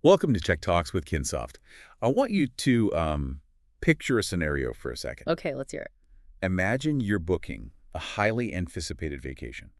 Welcome to Check Talks with Kinsoft. I want you to picture a scenario for a second. Okay, let's hear it. Imagine you're booking a highly anticipated vacation.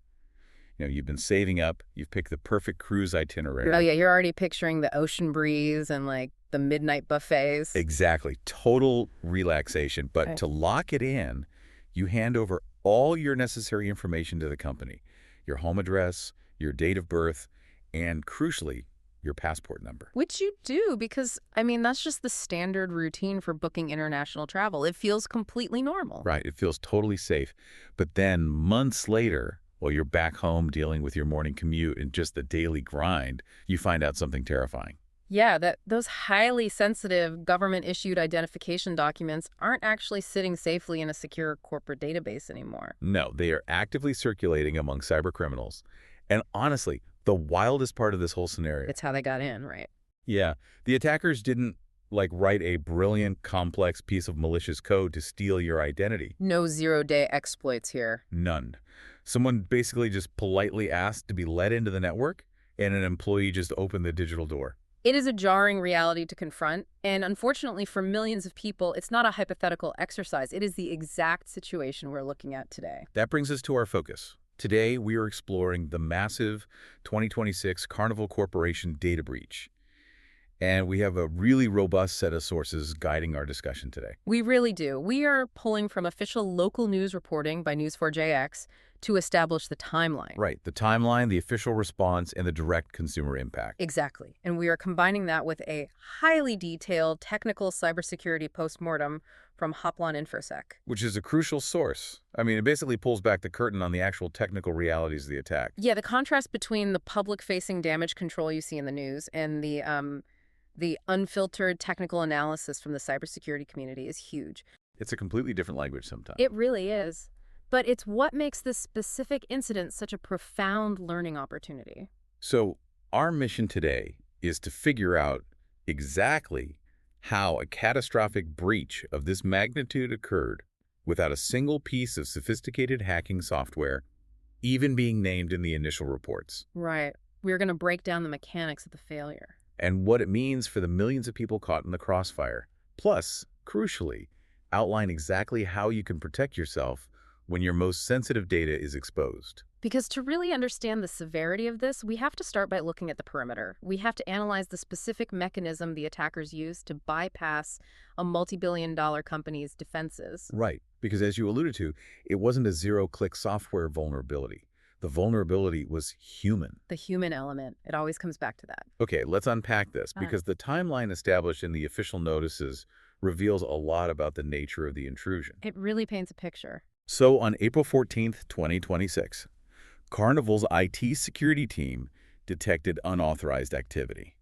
You've been saving up, you've picked the perfect cruise itinerary. Oh, yeah, you're already picturing the ocean breeze and, the midnight buffets. Exactly. Total relaxation. But Okay. to lock it in, you hand over all your necessary information to the company. Your home address, your date of birth, and crucially, your passport number. Which you do because, that's just the standard routine for booking international travel. It feels completely normal. Right. It feels totally safe. But then months later, while you're back home dealing with your morning commute and just the daily grind, you find out something terrifying. Yeah, that those highly sensitive government-issued identification documents aren't actually sitting safely in a secure corporate database anymore. No, they are actively circulating among cybercriminals. And honestly, the wildest part of this whole scenario. It's how they got in, right? Yeah, the attackers didn't write a brilliant, complex piece of malicious code to steal your identity. No zero-day exploits here. None. Someone basically just politely asked to be let into the network, and an employee just opened the digital door. It is a jarring reality to confront, and unfortunately for millions of people, it's not a hypothetical exercise. It is the exact situation we're looking at today. That brings us to our focus. Today, we are exploring the massive 2026 Carnival Corporation data breach. And we have a really robust set of sources guiding our discussion today. We really do. We are pulling from official local news reporting by News4JX to establish the timeline. Right, the timeline, the official response, and the direct consumer impact. Exactly. And we are combining that with a highly detailed technical cybersecurity postmortem from Hoplon InfoSec. Which is a crucial source. It basically pulls back the curtain on the actual technical realities of the attack. Yeah, the contrast between the public-facing damage control you see in the news and the unfiltered technical analysis from the cybersecurity community is huge. It's a completely different language sometimes. It really is. But it's what makes this specific incident such a profound learning opportunity. So our mission today is to figure out exactly how a catastrophic breach of this magnitude occurred without a single piece of sophisticated hacking software even being named in the initial reports. Right. We're going to break down the mechanics of the failure. And what it means for the millions of people caught in the crossfire. Plus, crucially, outline exactly how you can protect yourself when your most sensitive data is exposed. Because to really understand the severity of this, we have to start by looking at the perimeter. We have to analyze the specific mechanism the attackers used to bypass a multi-billion-dollar company's defenses. Right, because as you alluded to, it wasn't a zero-click software vulnerability. The vulnerability was human. The human element. It always comes back to that. Okay, let's unpack this, All right. because the timeline established in the official notices reveals a lot about the nature of the intrusion. It really paints a picture. So on April 14th, 2026, Carnival's IT security team detected unauthorized activity.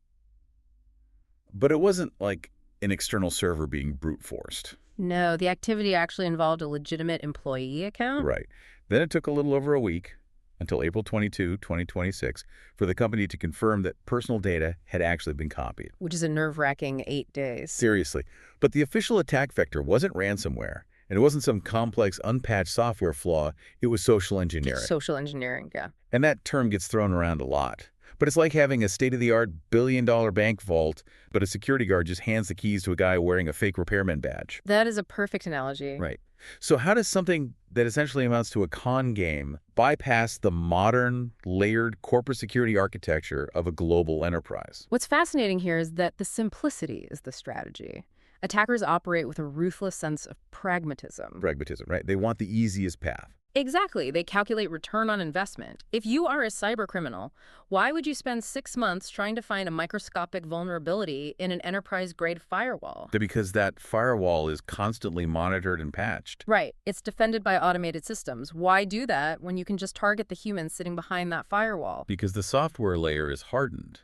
But it wasn't like an external server being brute forced. No, the activity actually involved a legitimate employee account. Right. Then it took a little over a week, until April 22, 2026, for the company to confirm that personal data had actually been copied. Which is a nerve-wracking 8 days. Seriously. But the official attack vector wasn't ransomware, and it wasn't some complex, unpatched software flaw. It was social engineering. Social engineering, yeah. And that term gets thrown around a lot. But it's like having a state-of-the-art billion-dollar bank vault, but a security guard just hands the keys to a guy wearing a fake repairman badge. That is a perfect analogy. Right. So how does something that essentially amounts to a con game bypass the modern, layered corporate security architecture of a global enterprise? What's fascinating here is that the simplicity is the strategy. Attackers operate with a ruthless sense of pragmatism. Pragmatism, right? They want the easiest path. Exactly. They calculate return on investment. If you are a cybercriminal, why would you spend 6 months trying to find a microscopic vulnerability in an enterprise-grade firewall? Because that firewall is constantly monitored and patched. Right. It's defended by automated systems. Why do that when you can just target the humans sitting behind that firewall? Because the software layer is hardened.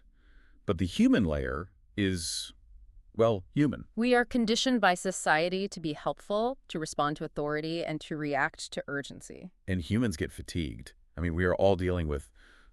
But the human layer is, well, human. We are conditioned by society to be helpful, to respond to authority, and to react to urgency. And humans get fatigued. We are all dealing with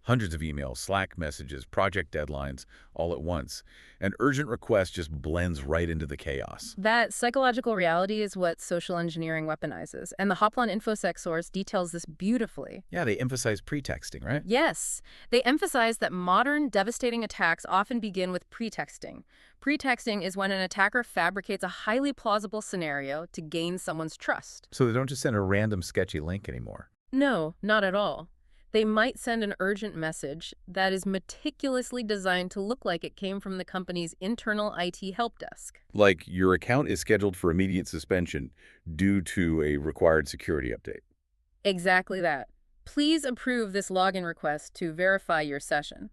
Hundreds of emails, Slack messages, project deadlines, all at once. An urgent request just blends right into the chaos. That psychological reality is what social engineering weaponizes, and the Hoplon InfoSec source details this beautifully. Yeah, they emphasize pretexting, right? Yes, they emphasize that modern, devastating attacks often begin with pretexting. Pretexting is when an attacker fabricates a highly plausible scenario to gain someone's trust. So they don't just send a random sketchy link anymore. No, not at all. They might send an urgent message that is meticulously designed to look like it came from the company's internal IT help desk. Like your account is scheduled for immediate suspension due to a required security update. Exactly that. Please approve this login request to verify your session.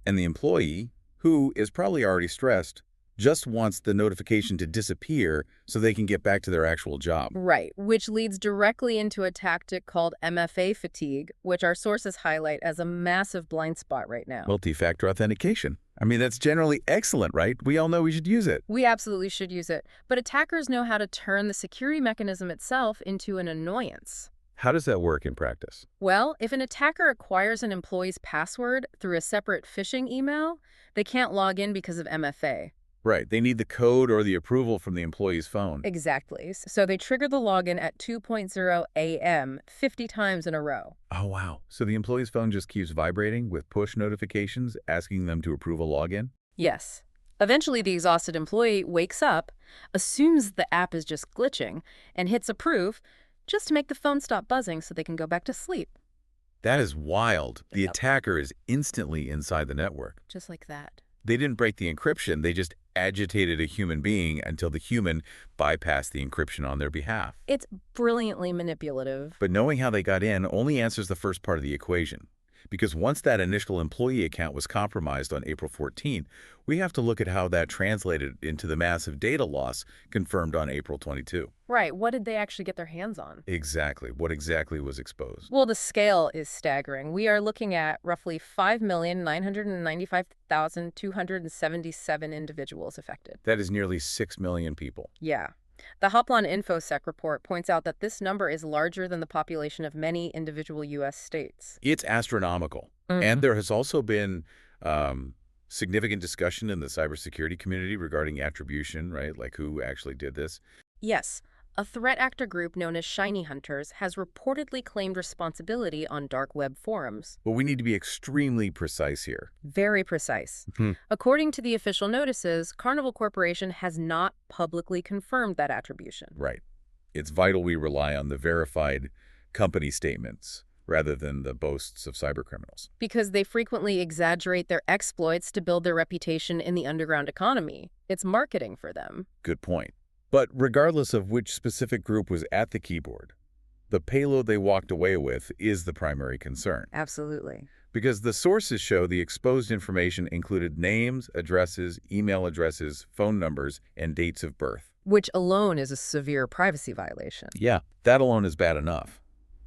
And the employee, who is probably already stressed, just wants the notification to disappear so they can get back to their actual job. Right, which leads directly into a tactic called MFA fatigue, which our sources highlight as a massive blind spot right now. Multi-factor authentication. I mean, that's generally excellent, right? We all know we should use it. We absolutely should use it, but attackers know how to turn the security mechanism itself into an annoyance. How does that work in practice? Well, if an attacker acquires an employee's password through a separate phishing email, they can't log in because of MFA. Right. They need the code or the approval from the employee's phone. Exactly. So they trigger the login at 2:00 a.m. 50 times in a row. Oh, wow. So the employee's phone just keeps vibrating with push notifications asking them to approve a login? Yes. Eventually, the exhausted employee wakes up, assumes the app is just glitching, and hits approve just to make the phone stop buzzing so they can go back to sleep. That is wild. The Yep. attacker is instantly inside the network. Just like that. They didn't break the encryption. They just agitated a human being until the human bypassed the encryption on their behalf. It's brilliantly manipulative. But knowing how they got in only answers the first part of the equation. Because once that initial employee account was compromised on April 14, we have to look at how that translated into the massive data loss confirmed on April 22. Right. What did they actually get their hands on? Exactly. What exactly was exposed? Well, the scale is staggering. We are looking at roughly 5,995,277 individuals affected. That is nearly 6 million people. Yeah. The Hoplon InfoSec report points out that this number is larger than the population of many individual U.S. states. It's astronomical. And there has also been significant discussion in the cybersecurity community regarding attribution, right? Like who actually did this. Yes, a threat actor group known as Shiny Hunters has reportedly claimed responsibility on dark web forums. But we need to be extremely precise here. Very precise. According to the official notices, Carnival Corporation has not publicly confirmed that attribution. Right. It's vital we rely on the verified company statements rather than the boasts of cybercriminals. Because they frequently exaggerate their exploits to build their reputation in the underground economy. It's marketing for them. Good point. But regardless of which specific group was at the keyboard, the payload they walked away with is the primary concern. Absolutely. Because the sources show the exposed information included names, addresses, email addresses, phone numbers, and dates of birth. Which alone is a severe privacy violation. Yeah, that alone is bad enough.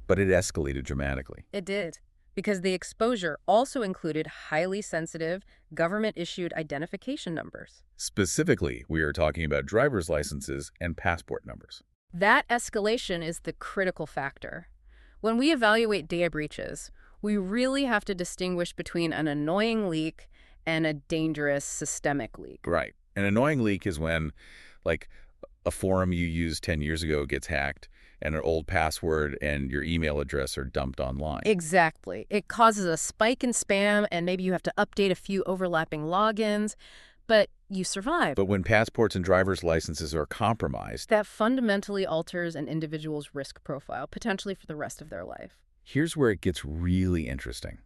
But it escalated dramatically. It did. Because the exposure also included highly sensitive, government-issued identification numbers. Specifically, we are talking about driver's licenses and passport numbers. That escalation is the critical factor. When we evaluate data breaches, we really have to distinguish between an annoying leak and a dangerous systemic leak. Right. An annoying leak is when, like, a forum you used 10 years ago gets hacked and an old password and your email address are dumped online. Exactly. It causes a spike in spam, and maybe you have to update a few overlapping logins, but you survive. But when passports and driver's licenses are compromised, That fundamentally alters an individual's risk profile, potentially for the rest of their life. here's where it gets really interesting.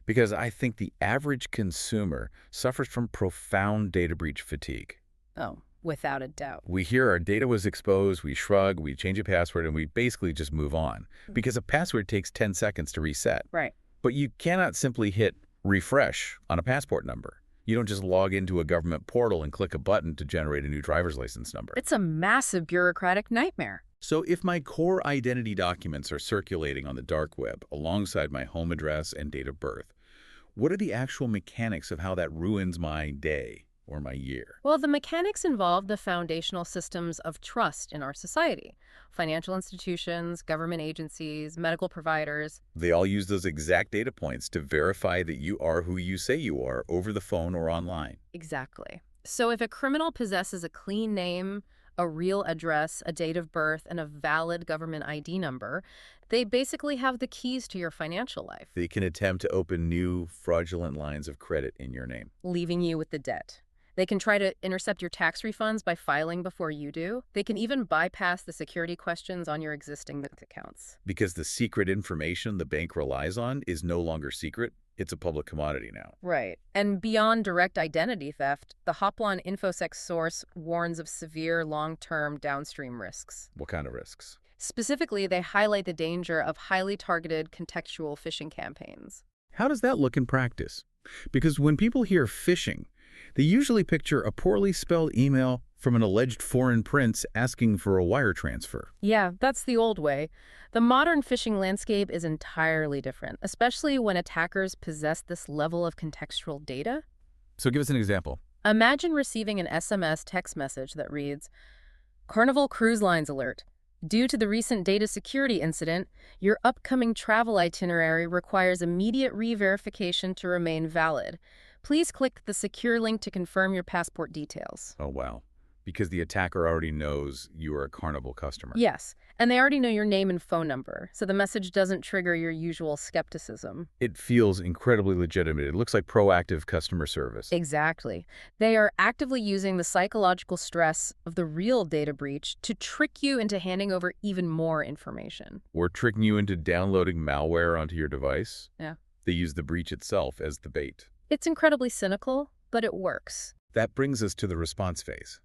Because I think the average consumer suffers from profound data breach fatigue. Oh, without a doubt. We hear our data was exposed, we shrug, we change a password, and we basically just move on. Because a password takes 10 seconds to reset. Right. But you cannot simply hit refresh on a passport number. You don't just log into a government portal and click a button to generate a new driver's license number. It's a massive bureaucratic nightmare. So if my core identity documents are circulating on the dark web alongside my home address and date of birth, what are the actual mechanics of how that ruins my day or my year? Well, the mechanics involve the foundational systems of trust in our society. Financial institutions, government agencies, medical providers. They all use those exact data points to verify that you are who you say you are over the phone or online. Exactly. So if a criminal possesses a clean name, a real address, a date of birth, and a valid government ID number, they basically have the keys to your financial life, They can attempt to open new fraudulent lines of credit in your name. leaving you with the debt. They can try to intercept your tax refunds by filing before you do. They can even bypass the security questions on your existing bank accounts. Because the secret information the bank relies on is no longer secret, it's a public commodity now. Right. And beyond direct identity theft, the Hoplon InfoSec source warns of severe long-term downstream risks. What kind of risks? Specifically, they highlight the danger of highly targeted contextual phishing campaigns. How does that look in practice? Because when people hear phishing, they usually picture a poorly spelled email from an alleged foreign prince asking for a wire transfer. Yeah, that's the old way. The modern phishing landscape is entirely different, especially when attackers possess this level of contextual data. So give us an example. Imagine receiving an SMS text message that reads, "Carnival Cruise Lines alert. Due to the recent data security incident, your upcoming travel itinerary requires immediate re-verification to remain valid. Please click the secure link to confirm your passport details." Oh, wow. Because the attacker already knows you are a Carnival customer. Yes, and they already know your name and phone number, so the message doesn't trigger your usual skepticism. It feels incredibly legitimate. It looks like proactive customer service. Exactly. They are actively using the psychological stress of the real data breach to trick you into handing over even more information. Or tricking you into downloading malware onto your device. Yeah. They use the breach itself as the bait. It's incredibly cynical, but it works. That brings us to the response phase.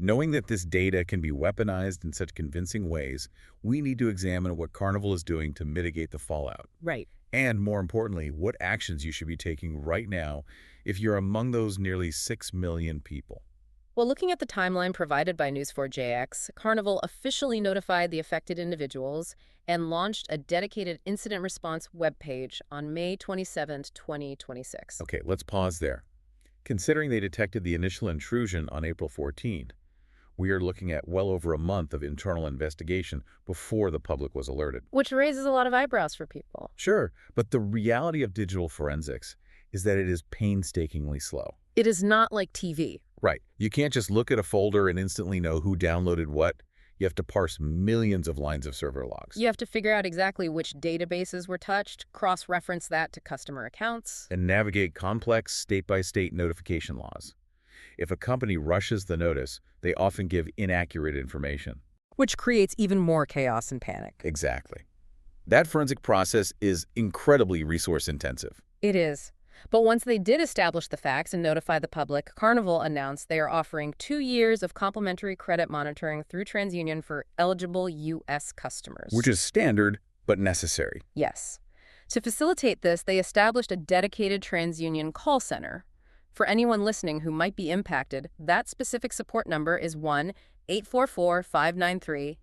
Knowing that this data can be weaponized in such convincing ways, we need to examine what Carnival is doing to mitigate the fallout. Right. And more importantly, what actions you should be taking right now if you're among those nearly 6 million people. Well, looking at the timeline provided by News4JX, Carnival officially notified the affected individuals and launched a dedicated incident response webpage on May 27, 2026. Okay, let's pause there. Considering they detected the initial intrusion on April 14, we are looking at well over a month of internal investigation before the public was alerted. Which raises a lot of eyebrows for people. Sure, but the reality of digital forensics is that it is painstakingly slow. It is not like TV. Right. You can't just look at a folder and instantly know who downloaded what. You have to parse millions of lines of server logs. You have to figure out exactly which databases were touched, cross-reference that to customer accounts, and navigate complex state-by-state notification laws. If a company rushes the notice, they often give inaccurate information. which creates even more chaos and panic. Exactly. That forensic process is incredibly resource-intensive. It is. But once they did establish the facts and notify the public, Carnival announced they are offering 2 years of complimentary credit monitoring through TransUnion for eligible U.S. customers. Which is standard, but necessary. Yes. To facilitate this, they established a dedicated TransUnion call center. For anyone listening who might be impacted, that specific support number is 1-844-593-8310.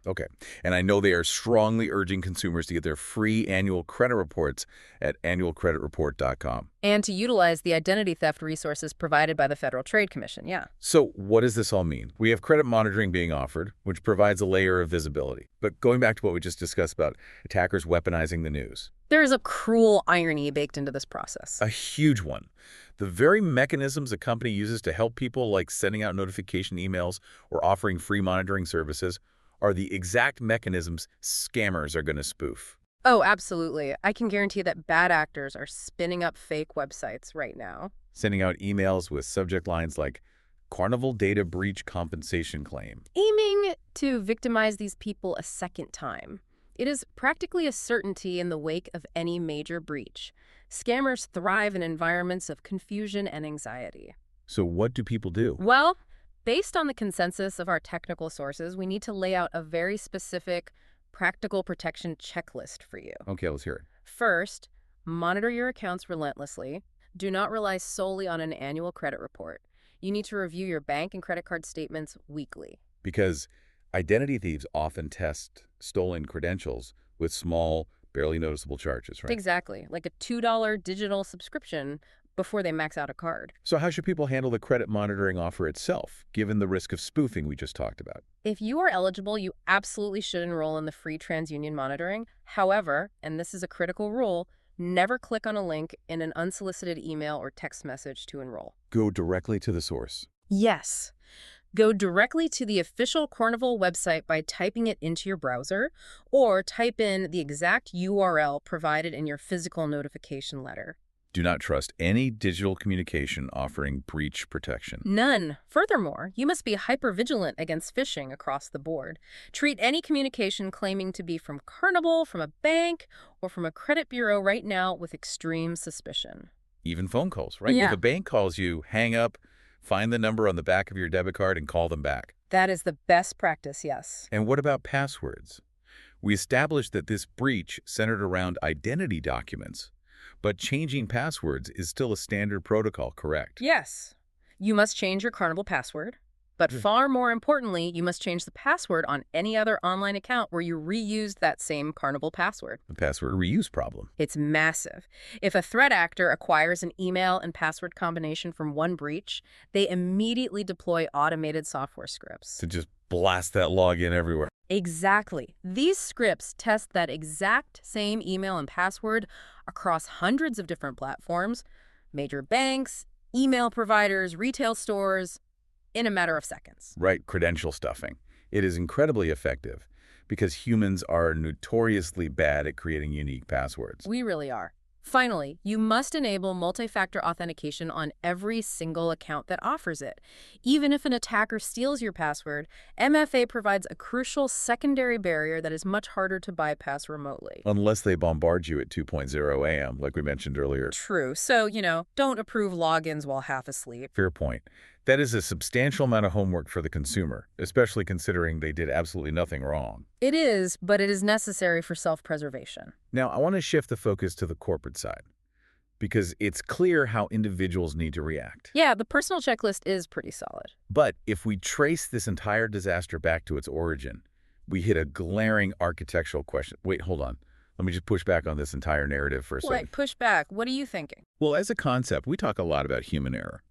Okay. And I know they are strongly urging consumers to get their free annual credit reports at annualcreditreport.com. And to utilize the identity theft resources provided by the Federal Trade Commission, yeah. So what does this all mean? We have credit monitoring being offered, which provides a layer of visibility. But going back to what we just discussed about attackers weaponizing the news. There is a cruel irony baked into this process. A huge one. The very mechanisms a company uses to help people, like sending out notification emails or offering free monitoring services, are the exact mechanisms scammers are going to spoof. Oh, absolutely. I can guarantee that bad actors are spinning up fake websites right now. Sending out emails with subject lines like, Carnival data breach compensation claim. Aiming to victimize these people a second time. It is practically a certainty in the wake of any major breach. Scammers thrive in environments of confusion and anxiety. So what do people do? Well, based on the consensus of our technical sources, we need to lay out a very specific practical protection checklist for you. Okay, let's hear it. First, monitor your accounts relentlessly. Do not rely solely on an annual credit report. You need to review your bank and credit card statements weekly. Because identity thieves often test stolen credentials with small, barely noticeable charges, right? Exactly. Like a $2 digital subscription before they max out a card. So how should people handle the credit monitoring offer itself, given the risk of spoofing we just talked about? If you are eligible, you absolutely should enroll in the free TransUnion monitoring. However, and this is a critical rule, never click on a link in an unsolicited email or text message to enroll. Go directly to the source. Yes. Go directly to the official Carnival website by typing it into your browser, or type in the exact URL provided in your physical notification letter. Do not trust any digital communication offering breach protection. None. Furthermore, you must be hypervigilant against phishing across the board. Treat any communication claiming to be from Carnival, from a bank, or from a credit bureau right now with extreme suspicion. Even phone calls, right? Yeah. If a bank calls you, hang up, find the number on the back of your debit card and call them back. That is the best practice, yes. And what about passwords? We established that this breach centered around identity documents, but changing passwords is still a standard protocol, correct? Yes. You must change your Carnival password, but far more importantly, you must change the password on any other online account where you reused that same Carnival password. The password reuse problem. It's massive. If a threat actor acquires an email and password combination from one breach, they immediately deploy automated software scripts. To just blast that login everywhere. Exactly. These scripts test that exact same email and password across hundreds of different platforms, major banks, email providers, retail stores, in a matter of seconds. Right, credential stuffing. It is incredibly effective because humans are notoriously bad at creating unique passwords. We really are. Finally, you must enable multi-factor authentication on every single account that offers it. Even if an attacker steals your password, MFA provides a crucial secondary barrier that is much harder to bypass remotely. Unless they bombard you at 2:00 a.m., like we mentioned earlier. True. So, don't approve logins while half asleep. Fair point. That is a substantial amount of homework for the consumer, especially considering they did absolutely nothing wrong. It is, but it is necessary for self-preservation. Now, I want to shift the focus to the corporate side, because it's clear how individuals need to react. Yeah, the personal checklist is pretty solid. But if we trace this entire disaster back to its origin, we hit a glaring architectural question. Wait, hold on. Let me just push back on this entire narrative for a second. Wait, push back. What are you thinking? Well, as a concept, we talk a lot about human error.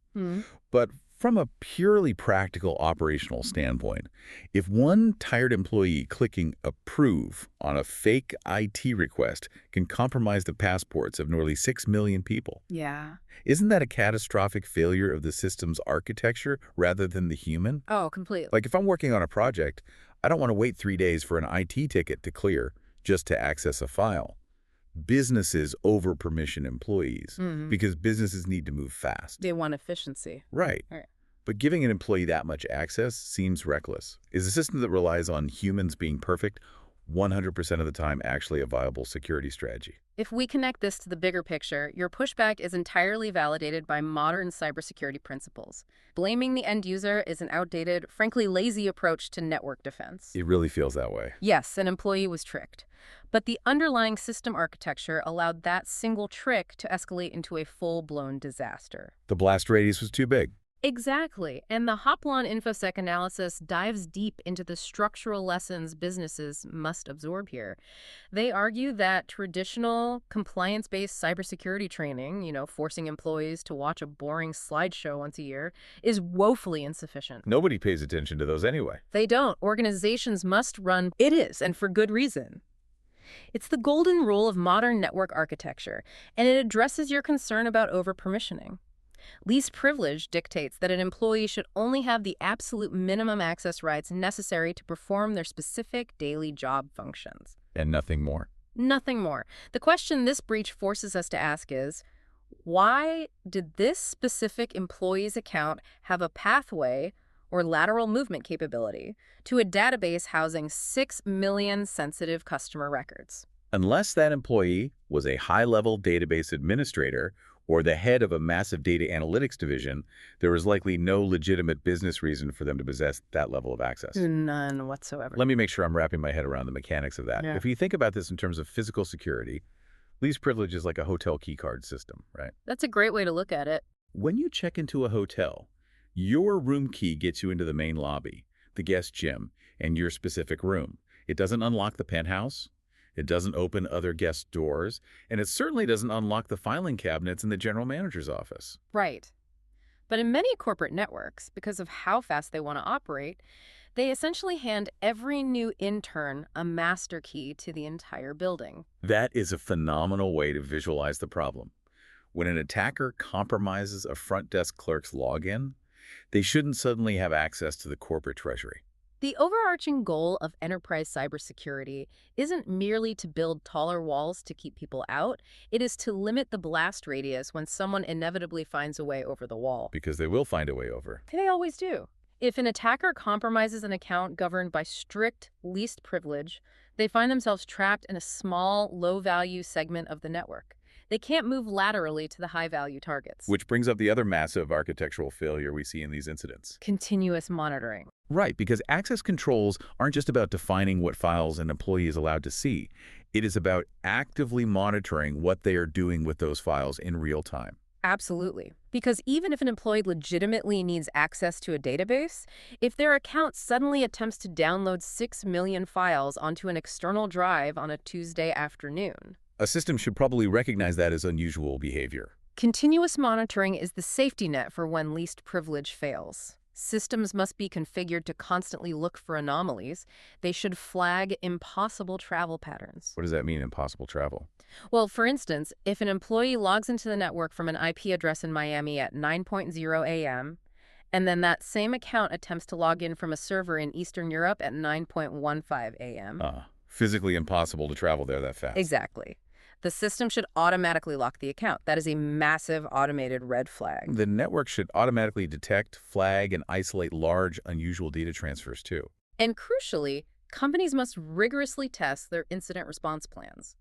But from a purely practical operational standpoint, if one tired employee clicking approve on a fake IT request can compromise the passports of nearly 6 million people, Yeah. isn't that a catastrophic failure of the system's architecture rather than the human? Oh, completely. Like if I'm working on a project, I don't want to wait 3 days for an IT ticket to clear just to access a file. Businesses over-permission employees because businesses need to move fast. They want efficiency. Right. Right. But giving an employee that much access seems reckless. Is a system that relies on humans being perfect 100% of the time actually a viable security strategy? If we connect this to the bigger picture, your pushback is entirely validated by modern cybersecurity principles. Blaming the end user is an outdated, frankly lazy approach to network defense. It really feels that way. Yes, an employee was tricked. But the underlying system architecture allowed that single trick to escalate into a full-blown disaster. The blast radius was too big. Exactly. And the Hoplon InfoSec analysis dives deep into the structural lessons businesses must absorb here. They argue that traditional compliance-based cybersecurity training, forcing employees to watch a boring slideshow once a year, is woefully insufficient. Nobody pays attention to those anyway. They don't. Organizations must run. It is, and for good reason. It's the golden rule of modern network architecture, and it addresses your concern about over-permissioning. Least privilege dictates that an employee should only have the absolute minimum access rights necessary to perform their specific daily job functions. And nothing more. Nothing more. The question this breach forces us to ask is, why did this specific employee's account have a pathway or lateral movement capability to a database housing 6 million sensitive customer records? Unless that employee was a high-level database administrator or the head of a massive data analytics division, there is likely no legitimate business reason for them to possess that level of access. None whatsoever. Let me make sure I'm wrapping my head around the mechanics of that. Yeah. If you think about this in terms of physical security, least privilege is like a hotel key card system, right? That's a great way to look at it. When you check into a hotel, your room key gets you into the main lobby, the guest gym, and your specific room. It doesn't unlock the penthouse. It doesn't open other guest doors, and it certainly doesn't unlock the filing cabinets in the general manager's office. Right. But in many corporate networks, because of how fast they want to operate, they essentially hand every new intern a master key to the entire building. That is a phenomenal way to visualize the problem. When an attacker compromises a front desk clerk's login, they shouldn't suddenly have access to the corporate treasury. The overarching goal of enterprise cybersecurity isn't merely to build taller walls to keep people out. It is to limit the blast radius when someone inevitably finds a way over the wall. Because they will find a way over. They always do. If an attacker compromises an account governed by strict least privilege, they find themselves trapped in a small, low-value segment of the network. They can't move laterally to the high-value targets. Which brings up the other massive architectural failure we see in these incidents. Continuous monitoring. Right, because access controls aren't just about defining what files an employee is allowed to see. It is about actively monitoring what they are doing with those files in real time. Absolutely. Because even if an employee legitimately needs access to a database, if their account suddenly attempts to download 6 million files onto an external drive on a Tuesday afternoon, a system should probably recognize that as unusual behavior. Continuous monitoring is the safety net for when least privilege fails. Systems must be configured to constantly look for anomalies. They should flag impossible travel patterns. What does that mean, impossible travel? Well, for instance, if an employee logs into the network from an IP address in Miami at 9:00 a.m., and then that same account attempts to log in from a server in Eastern Europe at 9:15 a.m. Physically impossible to travel there that fast. Exactly. The system should automatically lock the account. That is a massive automated red flag. The network should automatically detect, flag, and isolate large, unusual data transfers, too. And crucially, companies must rigorously test their incident response plans.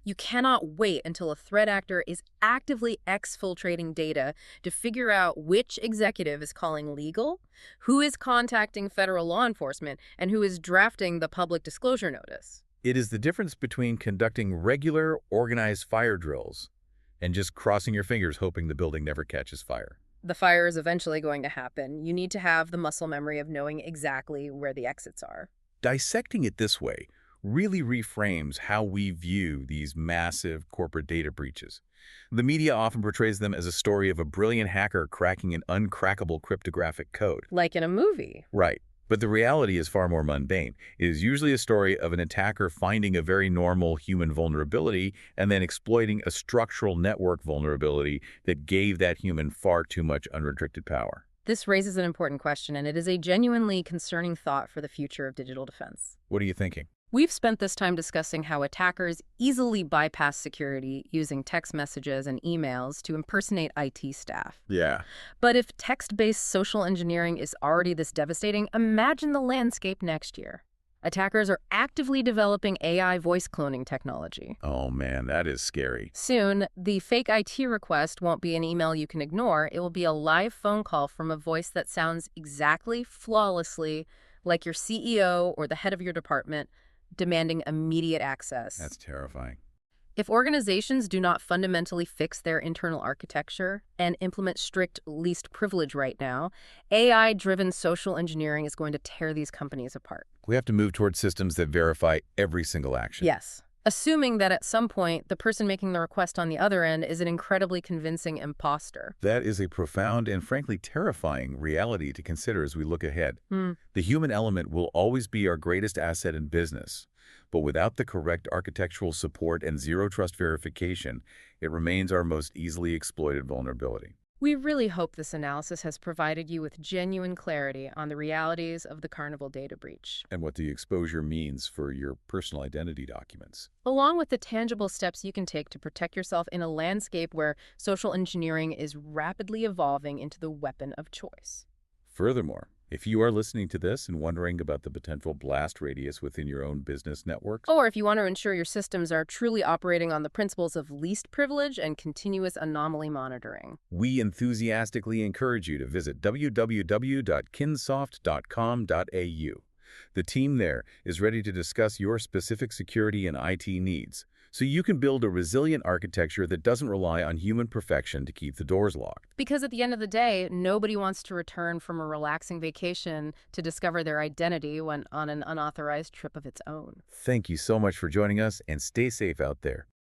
You cannot wait until a threat actor is actively exfiltrating data to figure out which executive is calling legal, who is contacting federal law enforcement, and who is drafting the public disclosure notice. It is the difference between conducting regular, organized fire drills and just crossing your fingers hoping the building never catches fire. The fire is eventually going to happen. You need to have the muscle memory of knowing exactly where the exits are. Dissecting it this way really reframes how we view these massive corporate data breaches. The media often portrays them as a story of a brilliant hacker cracking an uncrackable cryptographic code. Like in a movie. Right. But the reality is far more mundane. It is usually a story of an attacker finding a very normal human vulnerability and then exploiting a structural network vulnerability that gave that human far too much unrestricted power. This raises an important question, and it is a genuinely concerning thought for the future of digital defense. What are you thinking? We've spent this time discussing how attackers easily bypass security using text messages and emails to impersonate IT staff. Yeah. But if text-based social engineering is already this devastating, imagine the landscape next year. Attackers are actively developing AI voice cloning technology. Oh man, that is scary. Soon, the fake IT request won't be an email you can ignore. It will be a live phone call from a voice that sounds exactly, flawlessly, like your CEO or the head of your department, demanding immediate access. That's terrifying. If organizations do not fundamentally fix their internal architecture and implement strict least privilege right now, AI-driven social engineering is going to tear these companies apart. We have to move towards systems that verify every single action. Yes. Assuming that at some point, the person making the request on the other end is an incredibly convincing imposter. That is a profound and frankly terrifying reality to consider as we look ahead. The human element will always be our greatest asset in business, but without the correct architectural support and zero-trust verification, it remains our most easily exploited vulnerability. We really hope this analysis has provided you with genuine clarity on the realities of the Carnival data breach, And what the exposure means for your personal identity documents. along with the tangible steps you can take to protect yourself in a landscape where social engineering is rapidly evolving into the weapon of choice. Furthermore, if you are listening to this and wondering about the potential blast radius within your own business networks, Or if you want to ensure your systems are truly operating on the principles of least privilege and continuous anomaly monitoring, we enthusiastically encourage you to visit www.kinsoft.com.au. The team there is ready to discuss your specific security and IT needs, so you can build a resilient architecture that doesn't rely on human perfection to keep the doors locked. Because at the end of the day, nobody wants to return from a relaxing vacation to discover their identity when on an unauthorized trip of its own. Thank you so much for joining us, and stay safe out there.